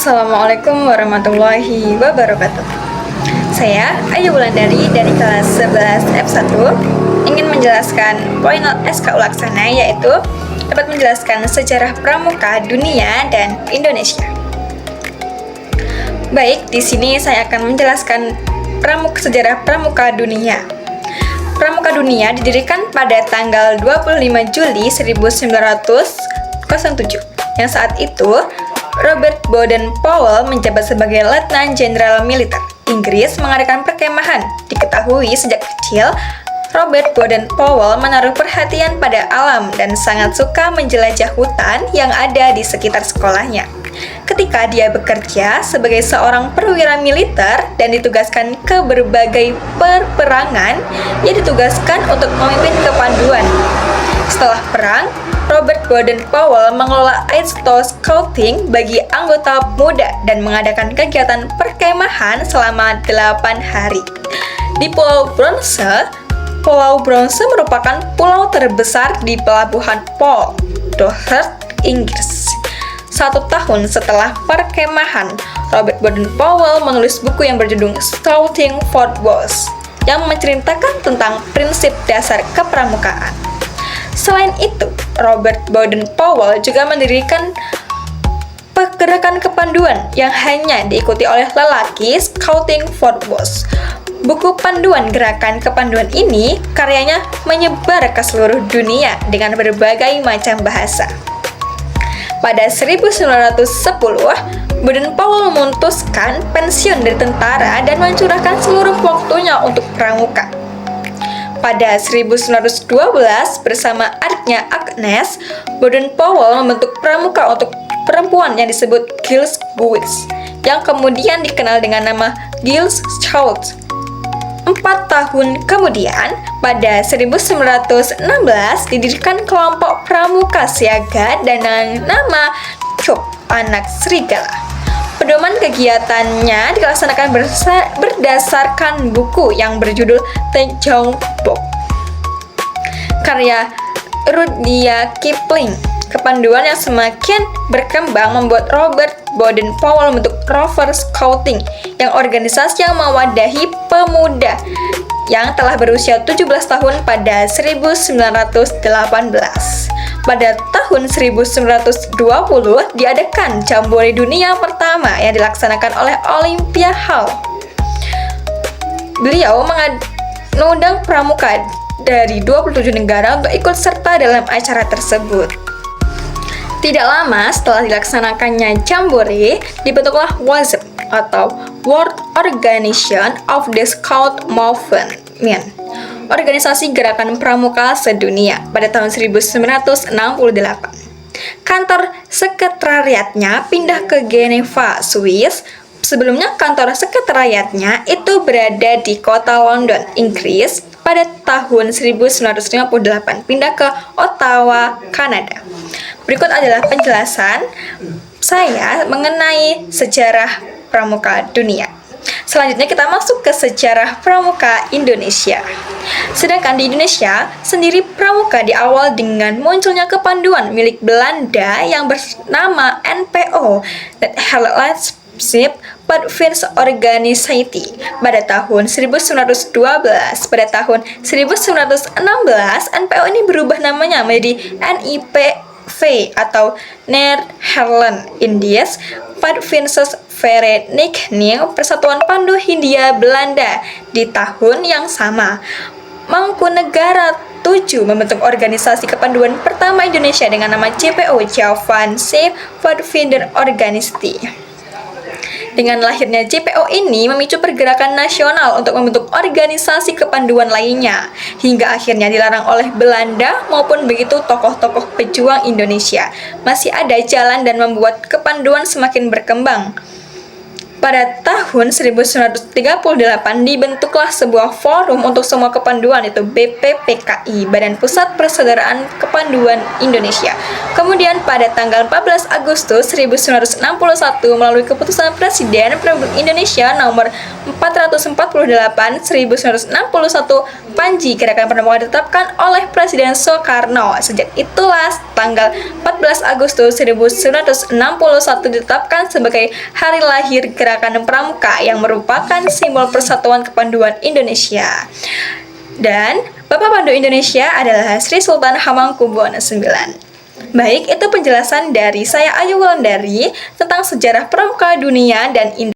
Assalamualaikum warahmatullahi wabarakatuh. Saya Ayu Wulandari dari kelas 11 F1 ingin menjelaskan poin SKU Laksana, yaitu dapat menjelaskan sejarah pramuka dunia dan Indonesia. Baik, di sini saya akan menjelaskan sejarah pramuka dunia. Pramuka dunia didirikan pada tanggal 25 Juli 1907, yang saat itu Robert Baden-Powell menjabat sebagai Letnan Jenderal Militer. Inggris mengadakan perkemahan. Diketahui sejak kecil, Robert Baden-Powell menaruh perhatian pada alam dan sangat suka menjelajah hutan yang ada di sekitar sekolahnya. Ketika dia bekerja sebagai seorang perwira militer dan ditugaskan ke berbagai peperangan, ia ditugaskan untuk memimpin kepanduan. Setelah perang, Robert Baden-Powell mengelola Aid-to Scouting bagi anggota muda dan mengadakan kegiatan perkemahan selama 8 hari. Di Pulau Bronze merupakan pulau terbesar di pelabuhan Port Doherty, Inggris. 1 tahun setelah perkemahan, Robert Baden-Powell menulis buku yang berjudul Scouting for Wars, yang menceritakan tentang prinsip dasar kepramukaan. Selain itu, Robert Baden-Powell juga mendirikan pergerakan kepanduan yang hanya diikuti oleh lelaki, Scouting for Wars. Buku panduan gerakan kepanduan ini karyanya menyebar ke seluruh dunia dengan berbagai macam bahasa. Pada 1910, Baden-Powell memutuskan pensiun dari tentara dan mencurahkan seluruh waktunya untuk pramuka. Pada 1912, bersama adiknya Agnes, Baden-Powell membentuk pramuka untuk perempuan yang disebut Girls Guides, yang kemudian dikenal dengan nama Girls Scouts. 4 tahun kemudian, pada 1916, didirikan kelompok pramuka siaga dengan nama Chob Anak Serigala. Pedoman kegiatannya dilaksanakan berdasarkan buku yang berjudul The Young Book, karya Rudyard Kipling. Kepanduan yang semakin berkembang membuat Robert Baden-Powell membentuk Rover Scouting, yang organisasi yang mewadahi pemuda yang telah berusia 17 tahun pada 1918. Pada tahun 1920 diadakan Jambore Dunia pertama yang dilaksanakan oleh Olympia Hall. Beliau mengundang pramuka dari 27 negara untuk ikut serta dalam acara tersebut. Tidak lama setelah dilaksanakannya Jambore, dibentuklah WOSM atau World Organization of the Scout Movement, organisasi gerakan pramuka sedunia, pada tahun 1968. Kantor sekretariatnya pindah ke Geneva, Swiss. Sebelumnya kantor sekretariatnya itu berada di kota London, Inggris. Pada tahun 1958 pindah ke Ottawa, Kanada. Berikut adalah penjelasan saya mengenai sejarah pramuka dunia. Selanjutnya kita masuk ke sejarah pramuka Indonesia. Sedangkan di Indonesia sendiri, pramuka diawal dengan munculnya kepanduan milik Belanda yang bernama NPO, Nederlandse Padvindersorganisatie, pada tahun 1912. Pada tahun 1916, NPO ini berubah namanya menjadi NIPV atau Nederland-Indisch Padvindersvereniging, Persatuan Pandu Hindia Belanda. Di tahun yang sama, Mangkunegara 7 membentuk organisasi kepanduan pertama Indonesia dengan nama JPO, Javaanse Padvindersorganisatie. Dengan lahirnya JPO ini memicu pergerakan nasional untuk membentuk organisasi kepanduan lainnya, hingga akhirnya dilarang oleh Belanda. Maupun begitu, tokoh-tokoh pejuang Indonesia masih ada jalan dan membuat kepanduan semakin berkembang. Pada tahun 1938 dibentuklah sebuah forum untuk semua kepanduan, yaitu BPPKI, Badan Pusat Persaudaraan Kepanduan Indonesia. Kemudian pada tanggal 14 Agustus 1961 melalui keputusan Presiden Republik Indonesia nomor 448 1961, Panji, Gerakan Pramuka ditetapkan oleh Presiden Soekarno. Sejak itulah tanggal 14 Agustus 1961 ditetapkan sebagai hari lahir Gerakan Pramuka yang merupakan simbol persatuan kepanduan Indonesia. Dan Bapak Pandu Indonesia adalah Sri Sultan Hamengkubuwono IX. Baik, itu penjelasan dari saya Ayu Wulandari tentang sejarah pramuka dunia dan Indonesia.